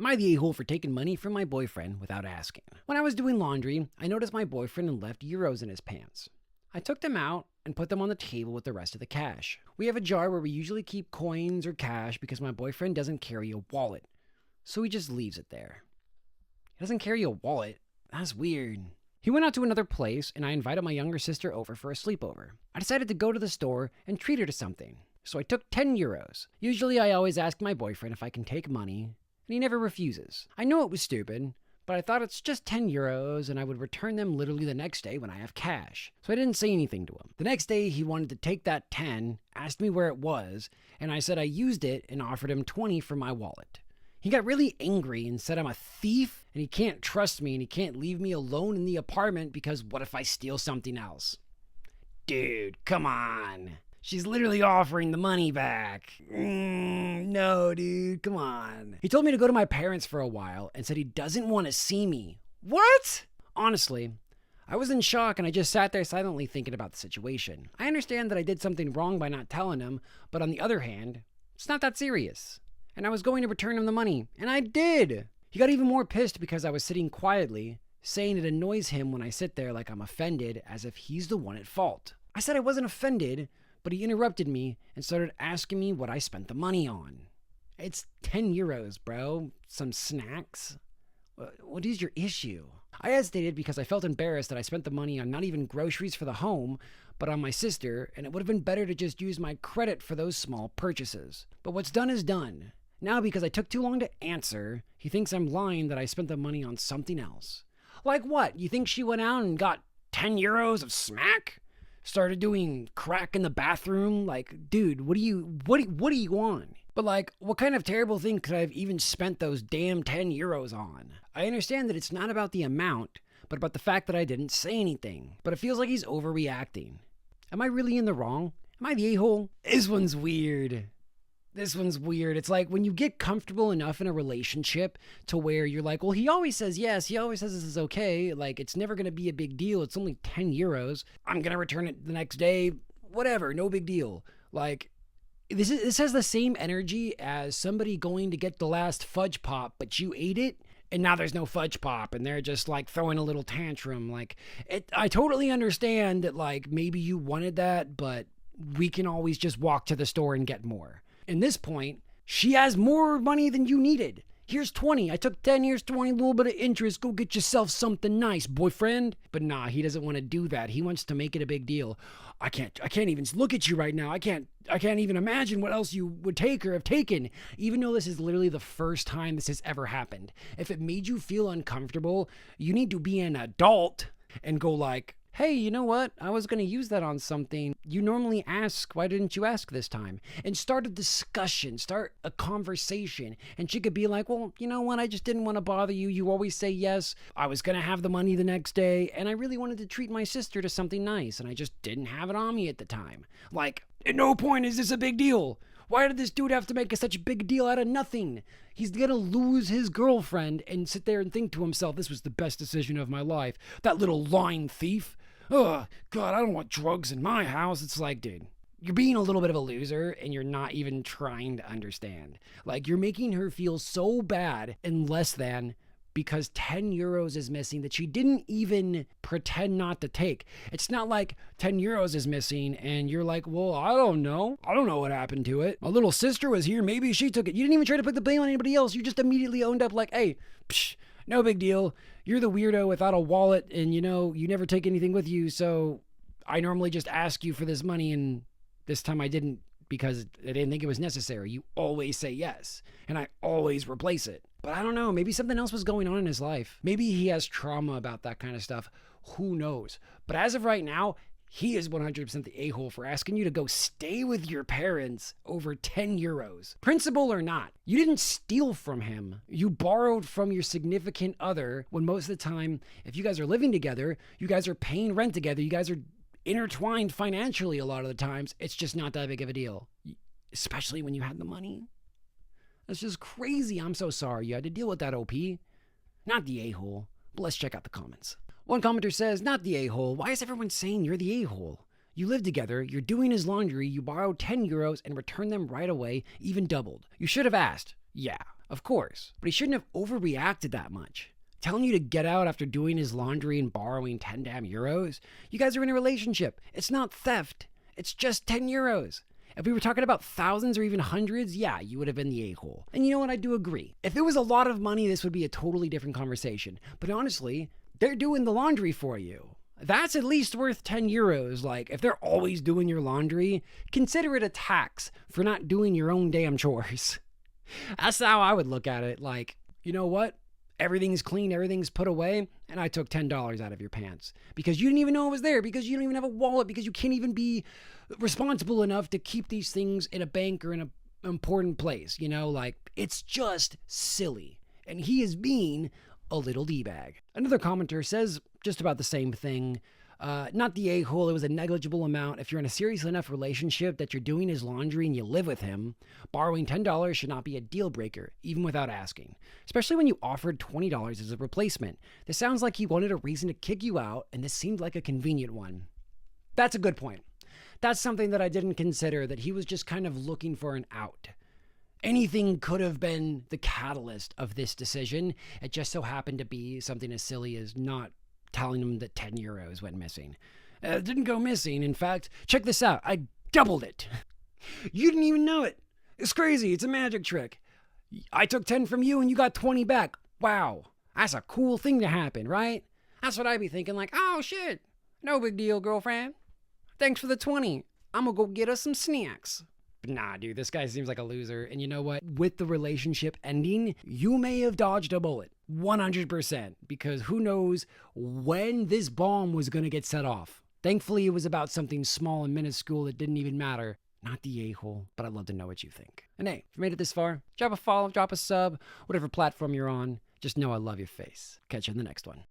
Am I the a-hole for taking money from my boyfriend without asking? When I was doing laundry, I noticed my boyfriend had left euros in his pants. I took them out and put them on the table with the rest of the cash. We have a jar where we usually keep coins or cash because my boyfriend doesn't carry a wallet, so he just leaves it there. He doesn't carry a wallet? That's weird. He went out to another place and I invited my younger sister over for a sleepover. I decided to go to the store and treat her to something, so I took 10 euros. Usually I always ask my boyfriend if I can take money, and he never refuses. I know it was stupid, but I thought it's just 10 euros and I would return them literally the next day when I have cash. So I didn't say anything to him. The next day he wanted to take that 10, asked me where it was, and I said I used it and offered him 20 for my wallet. He got really angry and said I'm a thief and he can't trust me and he can't leave me alone in the apartment because what if I steal something else? Dude, come on. She's literally offering the money back. No, dude, come on. He told me to go to my parents for a while and said he doesn't want to see me. What? Honestly, I was in shock and I just sat there silently thinking about the situation. I understand that I did something wrong by not telling him, but on the other hand, it's not that serious. And I was going to return him the money, and I did. He got even more pissed because I was sitting quietly, saying it annoys him when I sit there like I'm offended as if he's the one at fault. I said I wasn't offended, but he interrupted me and started asking me what I spent the money on. It's 10 euros, bro. Some snacks. What is your issue? I hesitated because I felt embarrassed that I spent the money on not even groceries for the home, but on my sister, and it would have been better to just use my credit for those small purchases. But what's done is done. Now, because I took too long to answer, he thinks I'm lying that I spent the money on something else. Like what? You think she went out and got 10 euros of smack? Started doing crack in the bathroom? Like, dude, what do you want? But like, what kind of terrible thing could I have even spent those damn 10 euros on? I understand that it's not about the amount, but about the fact that I didn't say anything. But it feels like he's overreacting. Am I really in the wrong? Am I the a-hole? This one's weird. It's like when you get comfortable enough in a relationship to where you're like, well, he always says yes. He always says this is okay. Like, it's never going to be a big deal. It's only 10 euros. I'm going to return it the next day. Whatever. No big deal. Like, this has the same energy as somebody going to get the last fudge pop, but you ate it. And now there's no fudge pop and they're just like throwing a little tantrum. Like, I totally understand that like maybe you wanted that, but we can always just walk to the store and get more. In this point, she has more money than you needed. Here's 20. I took 10, here's 20, a little bit of interest. Go get yourself something nice, boyfriend. But nah, he doesn't want to do that. He wants to make it a big deal. I can't even look at you right now. I can't even imagine what else you would take or have taken, even though this is literally the first time this has ever happened. If it made you feel uncomfortable, you need to be an adult and go like, hey, you know what? I was going to use that on something. You normally ask, why didn't you ask this time? And start a discussion, start a conversation. And she could be like, well, you know what? I just didn't want to bother you. You always say yes. I was going to have the money the next day. And I really wanted to treat my sister to something nice. And I just didn't have it on me at the time. Like, at no point is this a big deal. Why did this dude have to make such a big deal out of nothing? He's going to lose his girlfriend and sit there and think to himself, this was the best decision of my life. That little lying thief. Oh, God, I don't want drugs in my house. It's like, dude, you're being a little bit of a loser and you're not even trying to understand. Like, you're making her feel so bad and less than because 10 euros is missing that she didn't even pretend not to take. It's not like 10 euros is missing and you're like, well, I don't know. I don't know what happened to it. My little sister was here. Maybe she took it. You didn't even try to put the blame on anybody else. You just immediately owned up like, hey, no big deal. You're the weirdo without a wallet and, you know, you never take anything with you. So I normally just ask you for this money and this time I didn't because I didn't think it was necessary. You always say yes and I always replace it. But I don't know. Maybe something else was going on in his life. Maybe he has trauma about that kind of stuff. Who knows? But as of right now, he is 100% the a-hole for asking you to go stay with your parents over 10 euros. Principal or not, you didn't steal from him. You borrowed from your significant other when most of the time, if you guys are living together, you guys are paying rent together, you guys are intertwined financially a lot of the times. It's just not that big of a deal, especially when you had the money. That's just crazy. I'm so sorry you had to deal with that, OP. Not the a-hole, but let's check out the comments. One commenter says, not the a-hole. Why is everyone saying you're the a-hole? You live together, you're doing his laundry, you borrowed 10 euros and returned them right away, even doubled. You should have asked. Yeah. Of course, but he shouldn't have overreacted that much. Telling you to get out after doing his laundry and borrowing 10 damn euros? You guys are in a relationship. It's not theft. It's just 10 euros. If we were talking about thousands or even hundreds, yeah, you would have been the a-hole. And you know what? I do agree. If it was a lot of money, this would be a totally different conversation. But honestly, they're doing the laundry for you. That's at least worth 10 euros. Like, if they're always doing your laundry, consider it a tax for not doing your own damn chores. That's how I would look at it. Like, you know what? Everything's clean, everything's put away, and I took $10 out of your pants because you didn't even know it was there, because you don't even have a wallet, because you can't even be responsible enough to keep these things in a bank or in an important place. You know, like, it's just silly. And he is being a little D-bag. Another commenter says just about the same thing. Not the a-hole, it was a negligible amount. If you're in a serious enough relationship that you're doing his laundry and you live with him, borrowing $10 should not be a deal breaker, even without asking. Especially when you offered $20 as a replacement. This sounds like he wanted a reason to kick you out, and this seemed like a convenient one. That's a good point. That's something that I didn't consider, that he was just kind of looking for an out. Anything could have been the catalyst of this decision. It just so happened to be something as silly as not telling him that 10 euros went missing. It didn't go missing. In fact, check this out. I doubled it. You didn't even know it. It's crazy. It's a magic trick. I took 10 from you and you got 20 back. Wow. That's a cool thing to happen, right? That's what I'd be thinking, like, oh shit. No big deal, girlfriend. Thanks for the 20. I'm gonna go get us some snacks. But nah, dude, this guy seems like a loser. And you know what? With the relationship ending, you may have dodged a bullet. 100%. Because who knows when this bomb was going to get set off. Thankfully, it was about something small and minuscule that didn't even matter. Not the a-hole, but I'd love to know what you think. And hey, if you made it this far, drop a follow, drop a sub, whatever platform you're on. Just know I love your face. Catch you in the next one.